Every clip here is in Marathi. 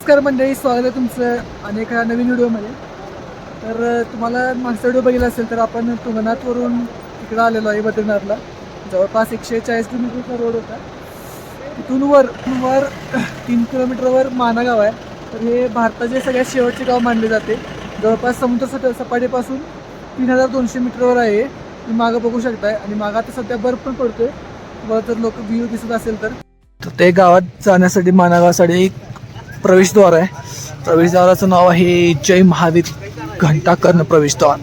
नमस्कार मंडळी, स्वागत आहे तुमचं अनेक नवीन व्हिडिओमध्ये. तर तुम्हाला मागचा व्हिडिओ बघितला असेल तर आपण तुंगनाथवरून इकडं आलेलो आहे बद्रीनाथला. जवळपास 140 किलोमीटरचा रोड होता. तिथून वर 3 किलोमीटरवर माना गाव आहे. तर हे भारताचे सगळ्यात शेवटचे गाव मानले जाते. जवळपास समुद्र सपाटीपासून 3200 मीटरवर आहे. तुम्ही मागं बघू शकताय आणि मागं आता सध्या बर्फ पण पडतोय. तुम्हाला जर लोक व्ह्यू दिसत असेल तर ते गावात जाण्यासाठी माना गावासाठी एक प्रवेशद्वार आहे. प्रवेशद्वाराचं नाव आहे जय महावीर घंटाकर्ण प्रवेशद्वार.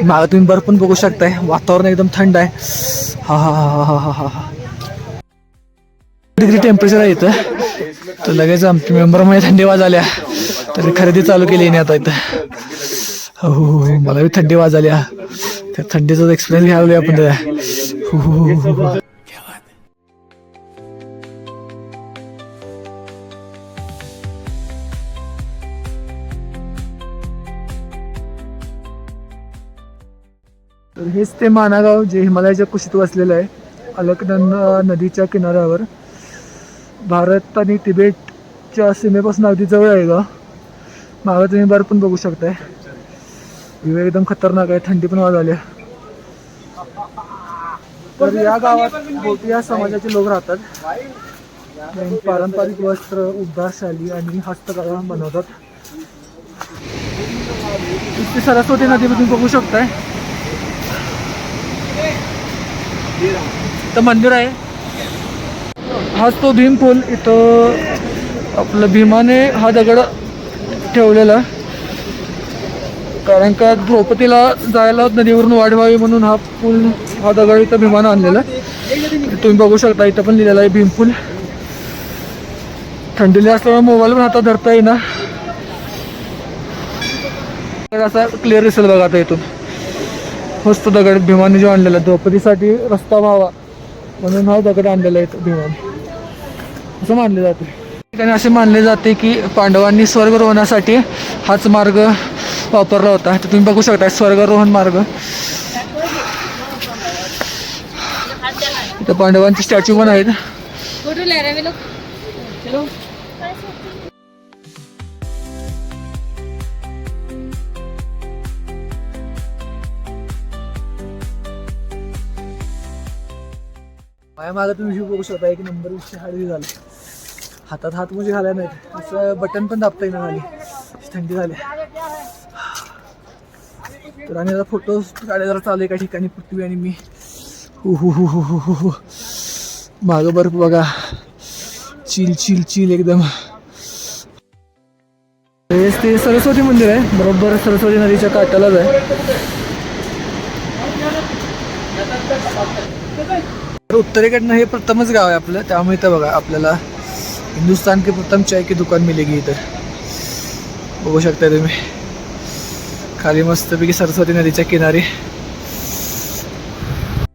मागं तुम्ही बर्फ पण बघू शकताय. वातावरण एकदम थंड आहे. हा हा हा हा हा हा हा डिग्री टेम्परेचर आहे इथं. तर लगेच आमच्या मेंबरमध्ये थंडी वाज आल्या तर खरेदी चालू केली नाही आता इथं. हो हो हो मला बी थंडी वाज आल्या. त्या थंडीचा एक्सपिरियन्स घ्यायला आपण. हो हो हो हो तर हेच ते मानागाव जे हिमालयाच्या कुशीत वसलेलं आहे. अलकनंदा नदीच्या किनाऱ्यावर भारत आणि तिबेटच्या सीमेपासून अगदी जवळ आहे गाव. मागं तुम्ही बर्फ पण बघू शकताय. व्ह्यू एकदम खतरनाक आहे. थंडी पण वाजली. तर या गावात गोटिया समाजाचे लोक राहतात. पारंपरिक वस्त्र, उबदार आणि हस्तकला बनवतात. इथे सरस्वती नदी तुम्ही बघू शकताय. इथं मंदिर आहे. हाच तो भीम पूल. इथं आपलं भीमाने हा दगड ठेवलेला, कारण का द्रौपदीला जायला नदीवरून वाट व्हावी म्हणून हा दगड इथं भीमानं आणलेला. तुम्ही बघू शकता इथं पण लिहिलेला आहे भीम पूल. थंडीला असल्यामुळे मोबाईल पण हातात धरता येईना. असा क्लिअर दिसेल बघा आता इथून. मस्त दगड भीमाने जो आणलेला, द्रौपदीसाठी रस्ता व्हावा म्हणून हा दगड आणलेला आहे भीमाने, असं मानले जाते. ठिकाणी असे मानले जाते की पांडवांनी स्वर्गरोहणासाठी हाच मार्ग वापरला होता. तर तुम्ही बघू शकता स्वर्गरोहण मार्ग. इथं पांडवांचे स्टॅच्यू पण आहेत. माझ्या मागं तुम्ही बघू शकता एक नंबर हळवी झाली. हातात हात मुजे घालाय नाहीत. असं बटन पण दाबता येईना झाली. थंडी झाली. तर आणि आता फोटो काढायला जरा चालू एका ठिकाणी पृथ्वी आणि मी. हु हु हु हु हु हु मागं बर्फ बघा. चिल चिल चिल एकदम. ते सरस्वती मंदिर आहे. बरोबर सरस्वती नदीच्या काठालाच आहे. उत्तरेकडनं हे प्रथमच गाव आहे आपलं. त्यामुळे इथं बघा आपल्याला हिंदुस्तान के प्रथम चाय की दुकान मिलेगी. इधर बघू शकता तुम्ही खाली मस्तपैकी सरस्वती नदीच्या किनारी.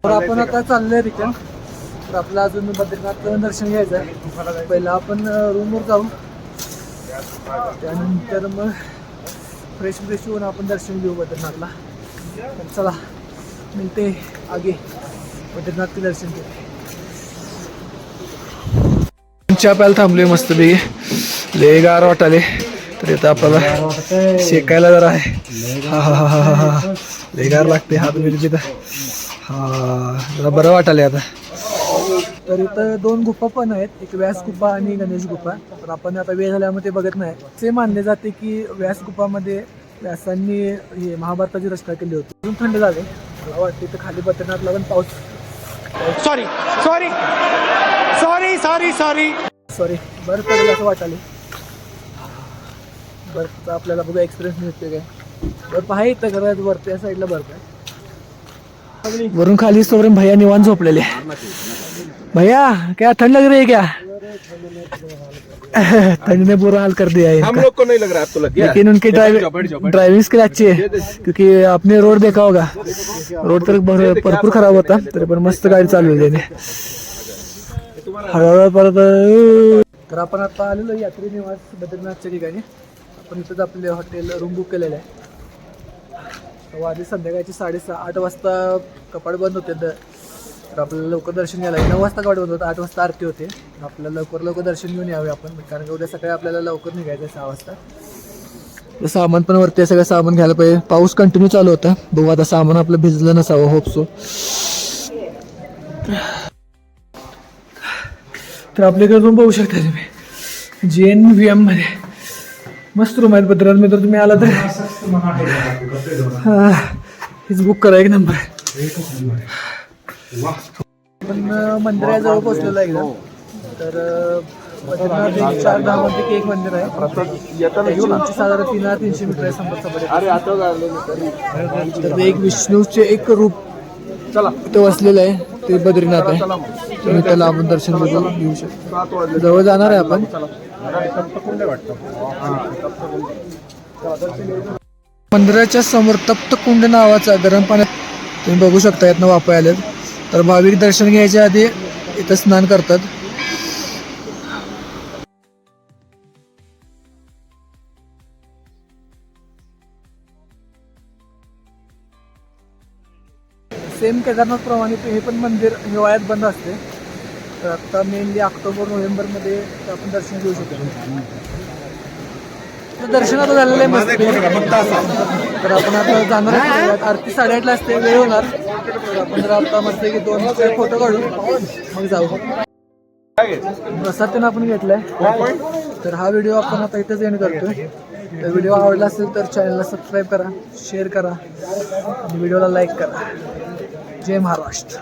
तर आपण आता चाललोय रिटर्न. तर आपलं अजून बद्रीनाथचं दर्शन घ्यायचं आहे. पहिला आपण रूमवर जाऊ, त्यानंतर मग फ्रेश होऊन आपण दर्शन घेऊ बद्रीनाथला. तर चला मिळते आगे बद्रीनाथ के दर्शन घेऊ. चहा प्यायला थांबलोय मस्तपैकी. लय गार वाटाले. तर इथं आपल्याला शेकायला जरा आहे. हा हा हा हा हा लय गार लागते. हात मिरची तर हा जरा बरं वाटाले आता. तर इथं 2 गुफा पण आहेत. एक व्यास गुफा आणि गणेश गुफा. तर आपण आता वेळ झाल्यामुळे ते बघत नाही. असे मानले जाते की व्यास गुफामध्ये व्यासांनी हे महाभारताची रचना केली होती. अजून थंड झाले. मला वाटते तर खाली बद्रीनाथला पण पाऊस. Sorry sorry sorry sorry sorry sorry बर्फ पडेल असं वाटाले. बर्फचा आपल्याला बघा एक्सपिरियन्स मिळते काय. बर्फ आहे इथं घरात वरती या साईडला बर्फ आहे. वरून खाली सोडून भैया निवांत झोपलेले. भैया क्या ठंड लग रही है क्या? ठंड ने बुरा हाल कर दिया है. हम लोग को नहीं लग रहा है, तो लग गया। लेकिन उनकी ड्राइविंग स्किल अच्छी है, क्योंकि आपने रोड देखा होगा. रोड तर भरपूर खराब होता, तरी पण मस्त गाडी चालवली त्याने. हळूहळू परत. तर आपण आता आलेलो यात्री निवास बद्रीनाथच्या ठिकाणी. आपण इथंच आपले हॉटेल रूम बुक केलेलं आहे. आधी संध्याकाळची 6:30-8 वाजता कपाट बंद होते. तर आपल्याला लवकर दर्शन घ्यायला 9 वाजता गाडी होतं, 8 वाजता आरती होते. आपल्याला लवकर दर्शन घेऊन यावे आपण, कारण की उद्या सकाळी आपल्याला लवकर निघायचं आहे 6 वाजता. तर सामान पण वरती आहे, सगळं सामान घ्यायला पाहिजे. पाऊस कंटिन्यू चालू होता, बघू आता सामान आपलं भिजलं नसावं, होप सो. तर आपल्याकडे रूम बघू शकता तुम्ही, JNVM मध्ये मस्त रूम आहेत. बद्रात मित्र तुम्ही आला तर हेच बुक करा, एक नंबर. पण मंदिराजवळ पोहोचलेलं आहे एकदम. तर बद्रीनाथ एक 4-10 मध्ये एक मंदिर आहे. उंची साधारण 300-300 मीटर आहे. तर एक विष्णूचे एक रूप इथं वसलेलं आहे, ते बद्रीनाथ आहे. तुम्ही त्याला आपण दर्शन घेऊ शकतो. जवळ जाणार आहे आपण. मंदिराच्या समोर तप्त कुंड नावाचा गरम पाण्यात तुम्ही बघू शकता, यातनं वापा आलेत. तर भाविक दर्शन घ्यायच्या आधी इथं स्नान करतात. सेम केदारनाथ प्रमाणे हे पण मंदिर हिवाळ्यात बंद असते. तर आता मेनली ऑक्टोबर-नोव्हेंबरमध्ये आपण दर्शन घेऊ शकतो. दर्शन आता झालेलं आहे मस्त. तर आपण आता जाणार आहे, आरती 8:30 ला असते, वेळ होणार. तर आपण जर आता मस्त की 2 फोटो काढू मग जाऊ. प्रसाद त्यांना आपण घेतलाय. तर हा व्हिडिओ आपण आता इथंच एंड करतोय. तर व्हिडिओ आवडला असेल तर चॅनलला सबस्क्राईब करा, शेअर करा आणि व्हिडिओला लाईक करा. जय महाराष्ट्र.